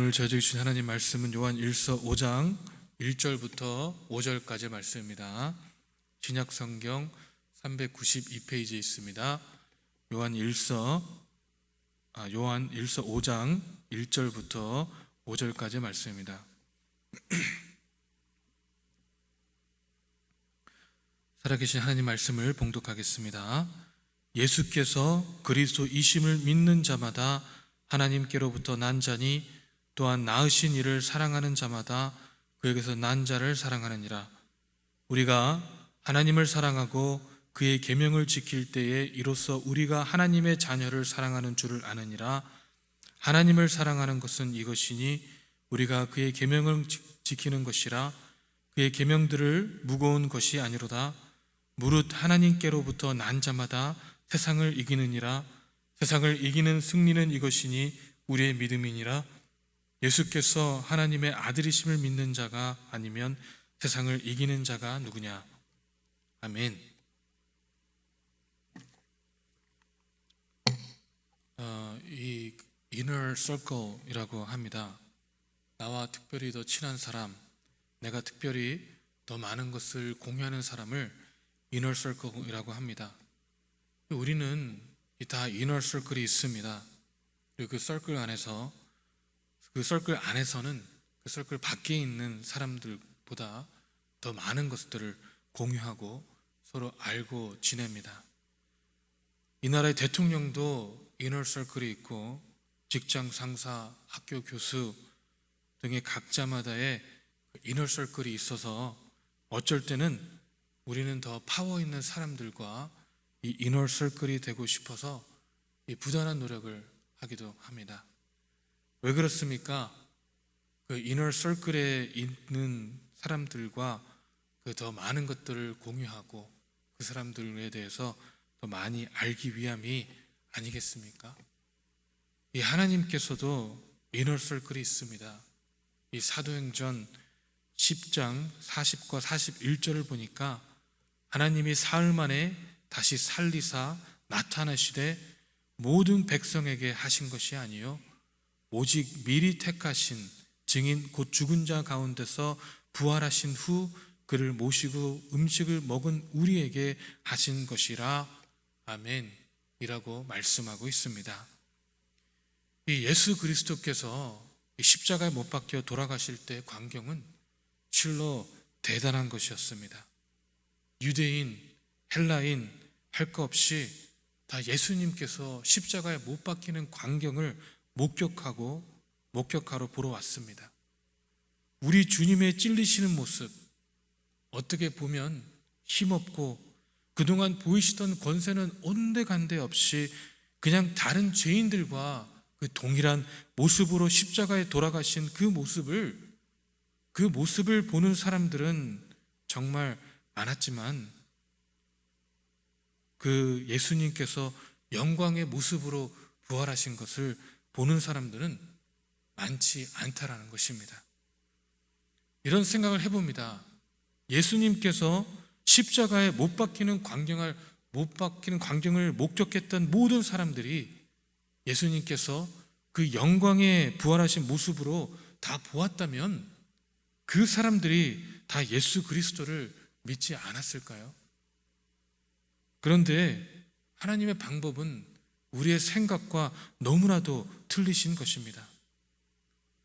오늘 저에게 주신 하나님 말씀은 요한 1서 5장 1절부터 5절까지 말씀입니다. 신약 성경 392페이지에 있습니다. 요한 1서 5장 1절부터 5절까지 말씀입니다. 살아계신 하나님 말씀을 봉독하겠습니다. 예수께서 그리스도이심을 믿는 자마다 하나님께로부터 난 자니 또한 낳으신 이를 사랑하는 자마다 그에게서 난 자를 사랑하느니라. 우리가 하나님을 사랑하고 그의 계명을 지킬 때에 이로써 우리가 하나님의 자녀를 사랑하는 줄을 아느니라. 하나님을 사랑하는 것은 이것이니 우리가 그의 계명을 지키는 것이라. 그의 계명들을 무거운 것이 아니로다. 무릇 하나님께로부터 난 자마다 세상을 이기느니라. 세상을 이기는 승리는 이것이니 우리의 믿음이니라. 예수께서 하나님의 아들이심을 믿는 자가 아니면 세상을 이기는 자가 누구냐? 아멘. 이 inner circle이라고 합니다. 나와 특별히 더 친한 사람, 내가 특별히 더 많은 것을 공유하는 사람을 inner circle이라고 합니다. 우리는 다 inner circle이 있습니다. 그리고 그 서클 안에서는 그 서클 밖에 있는 사람들보다 더 많은 것들을 공유하고 서로 알고 지냅니다. 이 나라의 대통령도 이너 서클이 있고 직장 상사, 학교 교수 등의 각자마다의 이너 서클이 있어서 어쩔 때는 우리는 더 파워 있는 사람들과 이 이너 서클이 되고 싶어서 이 부단한 노력을 하기도 합니다. 왜 그렇습니까? 그 이너 서클에 있는 사람들과 그 더 많은 것들을 공유하고 그 사람들에 대해서 더 많이 알기 위함이 아니겠습니까? 이 하나님께서도 이너 서클이 있습니다. 이 사도행전 10장 40과 41절을 보니까 하나님이 사흘 만에 다시 살리사 나타나시되 모든 백성에게 하신 것이 아니요 오직 미리 택하신 증인 곧 죽은 자 가운데서 부활하신 후 그를 모시고 음식을 먹은 우리에게 하신 것이라. 아멘 이라고 말씀하고 있습니다. 이 예수 그리스도께서 십자가에 못 박혀 돌아가실 때 광경은 실로 대단한 것이었습니다. 유대인, 헬라인 할 것 없이 다 예수님께서 십자가에 못 박히는 광경을 목격하러 보러 왔습니다. 우리 주님의 찔리시는 모습, 어떻게 보면 힘없고 그동안 보이시던 권세는 온데간데 없이 그냥 다른 죄인들과 그 동일한 모습으로 십자가에 돌아가신 그 모습을 보는 사람들은 정말 많았지만 그 예수님께서 영광의 모습으로 부활하신 것을 보는 사람들은 많지 않다라는 것입니다. 이런 생각을 해봅니다. 예수님께서 십자가에 못 박히는 광경을 목격했던 모든 사람들이 예수님께서 그 영광의 부활하신 모습으로 다 보았다면 그 사람들이 다 예수 그리스도를 믿지 않았을까요? 그런데 하나님의 방법은 우리의 생각과 너무나도 틀리신 것입니다.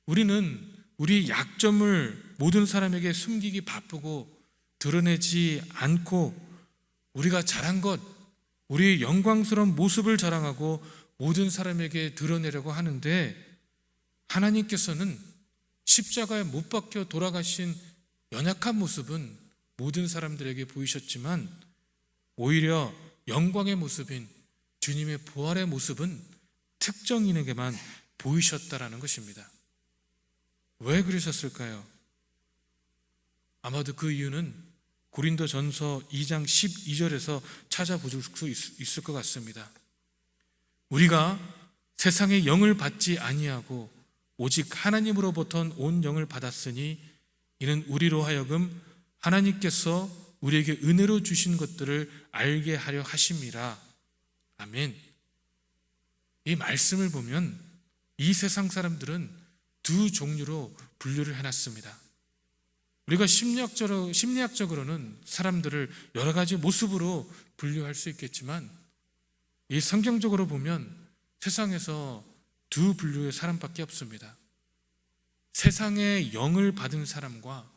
우리는 우리의 약점을 모든 사람에게 숨기기 바쁘고 드러내지 않고 우리가 잘한 것, 우리의 영광스러운 모습을 자랑하고 모든 사람에게 드러내려고 하는데 하나님께서는 십자가에 못 박혀 돌아가신 연약한 모습은 모든 사람들에게 보이셨지만 오히려 영광의 모습인 주님의 부활의 모습은 특정인에게만 보이셨다라는 것입니다. 왜 그러셨을까요? 아마도 그 이유는 고린도전서 2장 12절에서 찾아볼 수 있을 것 같습니다. 우리가 세상의 영을 받지 아니하고 오직 하나님으로부터 온 영을 받았으니 이는 우리로 하여금 하나님께서 우리에게 은혜로 주신 것들을 알게 하려 하심이라. 아멘. 이 말씀을 보면 이 세상 사람들은 두 종류로 분류를 해놨습니다. 우리가 심리학적으로는 사람들을 여러 가지 모습으로 분류할 수 있겠지만, 이 성경적으로 보면 세상에서 두 분류의 사람밖에 없습니다. 세상의 영을 받은 사람과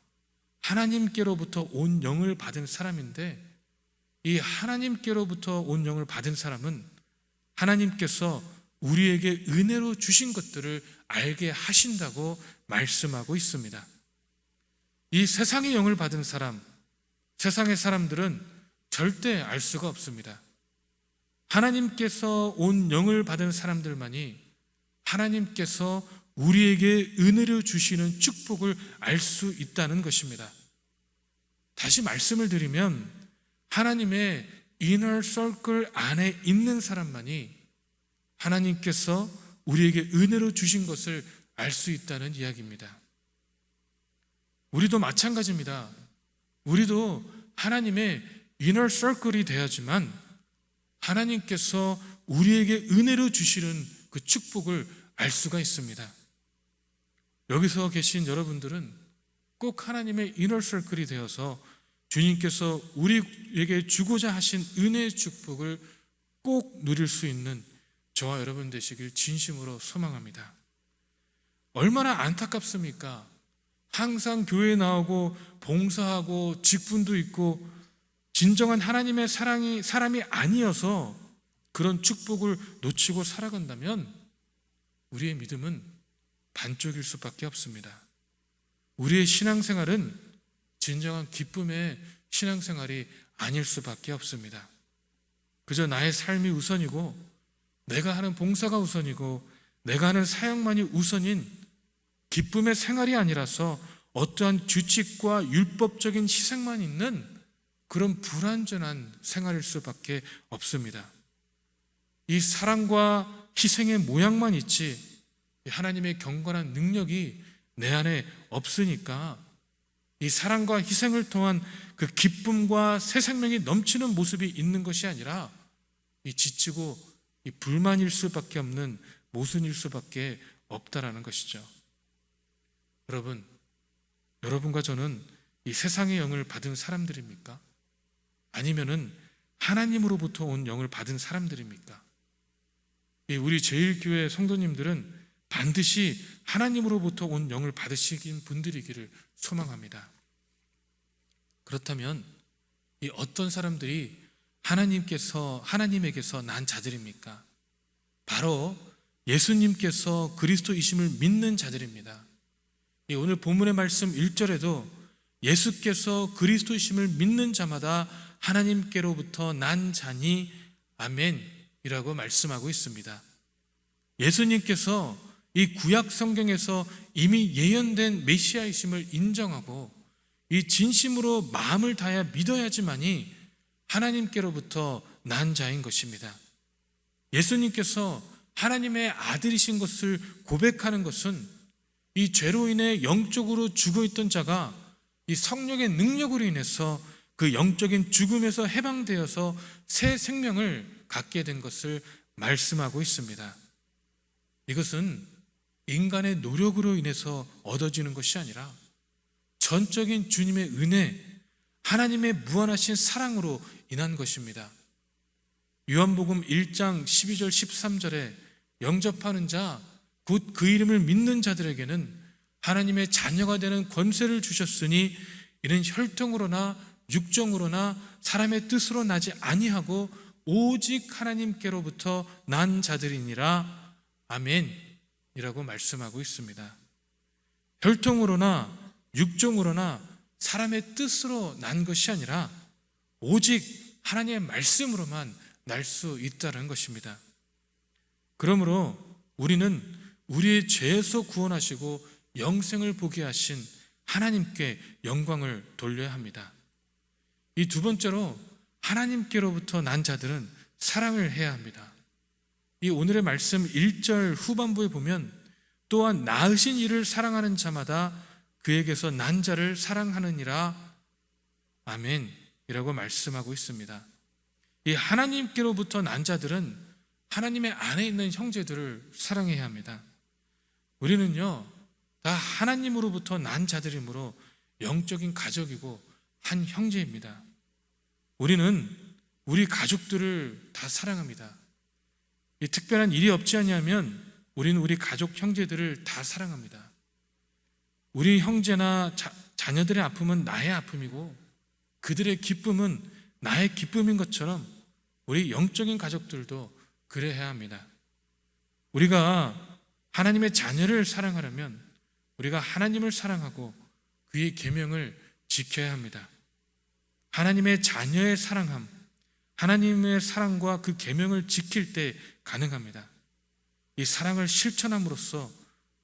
하나님께로부터 온 영을 받은 사람인데, 이 하나님께로부터 온 영을 받은 사람은 하나님께서 우리에게 은혜로 주신 것들을 알게 하신다고 말씀하고 있습니다. 이 세상의 영을 받은 사람, 세상의 사람들은 절대 알 수가 없습니다. 하나님께서 온 영을 받은 사람들만이 하나님께서 우리에게 은혜로 주시는 축복을 알 수 있다는 것입니다. 다시 말씀을 드리면, 하나님의 이너 서클 안에 있는 사람만이 하나님께서 우리에게 은혜로 주신 것을 알 수 있다는 이야기입니다. 우리도 마찬가지입니다. 우리도 하나님의 이너 서클이 되어야지만 하나님께서 우리에게 은혜로 주시는 그 축복을 알 수가 있습니다. 여기서 계신 여러분들은 꼭 하나님의 이너 서클이 되어서 주님께서 우리에게 주고자 하신 은혜의 축복을 꼭 누릴 수 있는 저와 여러분 되시길 진심으로 소망합니다. 얼마나 안타깝습니까? 항상 교회에 나오고 봉사하고 직분도 있고 진정한 하나님의 사람이 아니어서 그런 축복을 놓치고 살아간다면 우리의 믿음은 반쪽일 수밖에 없습니다. 우리의 신앙생활은 진정한 기쁨의 신앙생활이 아닐 수밖에 없습니다. 그저 나의 삶이 우선이고 내가 하는 봉사가 우선이고 내가 하는 사역만이 우선인 기쁨의 생활이 아니라서 어떠한 규칙과 율법적인 희생만 있는 그런 불완전한 생활일 수밖에 없습니다. 이 사랑과 희생의 모양만 있지 하나님의 경건한 능력이 내 안에 없으니까 이 사랑과 희생을 통한 그 기쁨과 새 생명이 넘치는 모습이 있는 것이 아니라 이 지치고 이 불만일 수밖에 없는 모순일 수밖에 없다라는 것이죠. 여러분과 저는 이 세상의 영을 받은 사람들입니까? 아니면은 하나님으로부터 온 영을 받은 사람들입니까? 우리 제일교회 성도님들은 반드시 하나님으로부터 온 영을 받으시긴 분들이기를 소망합니다. 그렇다면 이 어떤 사람들이 하나님에게서 난 자들입니까? 바로 예수님께서 그리스도이심을 믿는 자들입니다. 오늘 본문의 말씀 1절에도 예수께서 그리스도이심을 믿는 자마다 하나님께로부터 난 자니 아멘이라고 말씀하고 있습니다. 예수님께서 이 구약 성경에서 이미 예언된 메시아이심을 인정하고 이 진심으로 마음을 다해 믿어야지만이 하나님께로부터 난 자인 것입니다. 예수님께서 하나님의 아들이신 것을 고백하는 것은 이 죄로 인해 영적으로 죽어있던 자가 이 성령의 능력으로 인해서 그 영적인 죽음에서 해방되어서 새 생명을 갖게 된 것을 말씀하고 있습니다. 이것은 인간의 노력으로 인해서 얻어지는 것이 아니라 전적인 주님의 은혜, 하나님의 무한하신 사랑으로 인한 것입니다. 요한복음 1장 12절 13절에 영접하는 자, 곧 그 이름을 믿는 자들에게는 하나님의 자녀가 되는 권세를 주셨으니 이는 혈통으로나 육정으로나 사람의 뜻으로 나지 아니하고 오직 하나님께로부터 난 자들이니라 아멘이라고 말씀하고 있습니다. 혈통으로나 육정으로나 사람의 뜻으로 난 것이 아니라 오직 하나님의 말씀으로만 날 수 있다는 것입니다. 그러므로 우리는 우리의 죄에서 구원하시고 영생을 보게 하신 하나님께 영광을 돌려야 합니다. 이 두 번째로 하나님께로부터 난 자들은 사랑을 해야 합니다. 이 오늘의 말씀 1절 후반부에 보면 또한 낳으신 이를 사랑하는 자마다 그에게서 난 자를 사랑하느니라 아멘이라고 말씀하고 있습니다. 이 하나님께로부터 난 자들은 하나님의 안에 있는 형제들을 사랑해야 합니다. 우리는요 다 하나님으로부터 난 자들이므로 영적인 가족이고 한 형제입니다. 우리는 우리 가족들을 다 사랑합니다. 이 특별한 일이 없지 않냐면 우리는 우리 가족 형제들을 다 사랑합니다. 우리 형제나 자녀들의 아픔은 나의 아픔이고 그들의 기쁨은 나의 기쁨인 것처럼 우리 영적인 가족들도 그래야 합니다. 우리가 하나님의 자녀를 사랑하려면 우리가 하나님을 사랑하고 그의 계명을 지켜야 합니다. 하나님의 자녀의 사랑함, 하나님의 사랑과 그 계명을 지킬 때 가능합니다. 이 사랑을 실천함으로써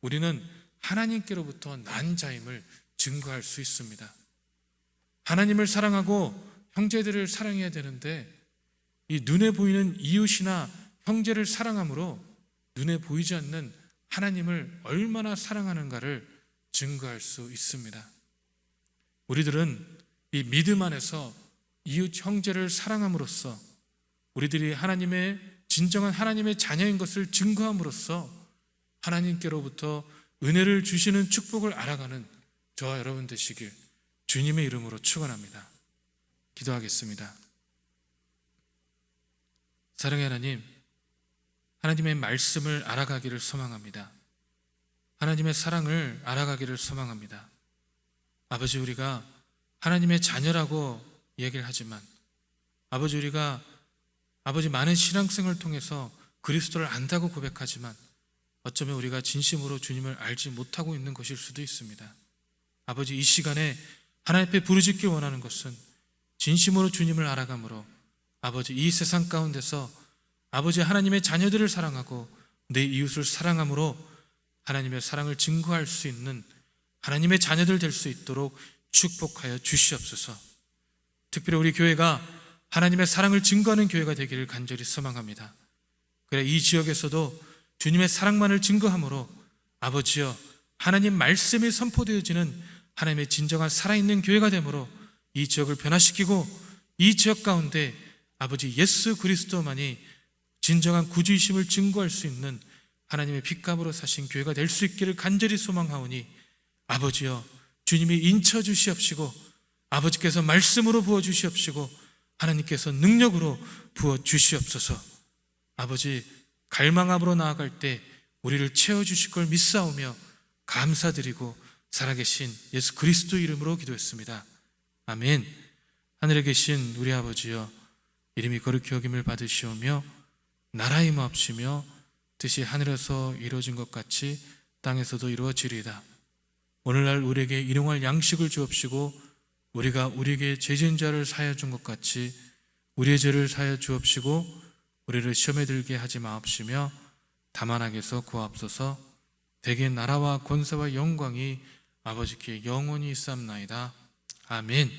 우리는 하나님께로부터 난 자임을 증거할 수 있습니다. 하나님을 사랑하고 형제들을 사랑해야 되는데 이 눈에 보이는 이웃이나 형제를 사랑함으로 눈에 보이지 않는 하나님을 얼마나 사랑하는가를 증거할 수 있습니다. 우리들은 이 믿음 안에서 이웃 형제를 사랑함으로써 우리들이 진정한 하나님의 자녀인 것을 증거함으로써 하나님께로부터 은혜를 주시는 축복을 알아가는 저와 여러분 되시길 주님의 이름으로 축원합니다. 기도하겠습니다. 사랑의 하나님, 하나님의 말씀을 알아가기를 소망합니다. 하나님의 사랑을 알아가기를 소망합니다. 아버지, 우리가 하나님의 자녀라고 얘기를 하지만 우리가 많은 신앙생활을 통해서 그리스도를 안다고 고백하지만 어쩌면 우리가 진심으로 주님을 알지 못하고 있는 것일 수도 있습니다. 아버지, 이 시간에 하나님 앞에 부르짖길 원하는 것은 진심으로 주님을 알아감으로 아버지, 이 세상 가운데서 아버지 하나님의 자녀들을 사랑하고 내 이웃을 사랑함으로 하나님의 사랑을 증거할 수 있는 하나님의 자녀들 될 수 있도록 축복하여 주시옵소서. 특별히 우리 교회가 하나님의 사랑을 증거하는 교회가 되기를 간절히 소망합니다. 그래 이 지역에서도 주님의 사랑만을 증거함으로 아버지여 하나님 말씀이 선포되어지는 하나님의 진정한 살아있는 교회가 되므로 이 지역을 변화시키고 이 지역 가운데 아버지 예수 그리스도만이 진정한 구주이심을 증거할 수 있는 하나님의 핏감으로 사신 교회가 될 수 있기를 간절히 소망하오니 아버지여 주님이 인쳐 주시옵시고 아버지께서 말씀으로 부어 주시옵시고 하나님께서 능력으로 부어 주시옵소서. 아버지, 갈망함으로 나아갈 때 우리를 채워주실 걸 믿사오며 감사드리고 살아계신 예수 그리스도 이름으로 기도했습니다. 아멘. 하늘에 계신 우리 아버지여, 이름이 거룩히 여김을 받으시오며 나라의 임하옵시며 뜻이 하늘에서 이루어진 것 같이 땅에서도 이루어지리이다. 오늘날 우리에게 일용할 양식을 주옵시고 우리가 우리에게 죄진 자를 사하여 준 것 같이 우리의 죄를 사하여 주옵시고 우리를 시험에 들게 하지 마옵시며 다만 악에서 구하옵소서. 대개 나라와 권세와 영광이 아버지께 영원히 있사옵나이다. 아멘.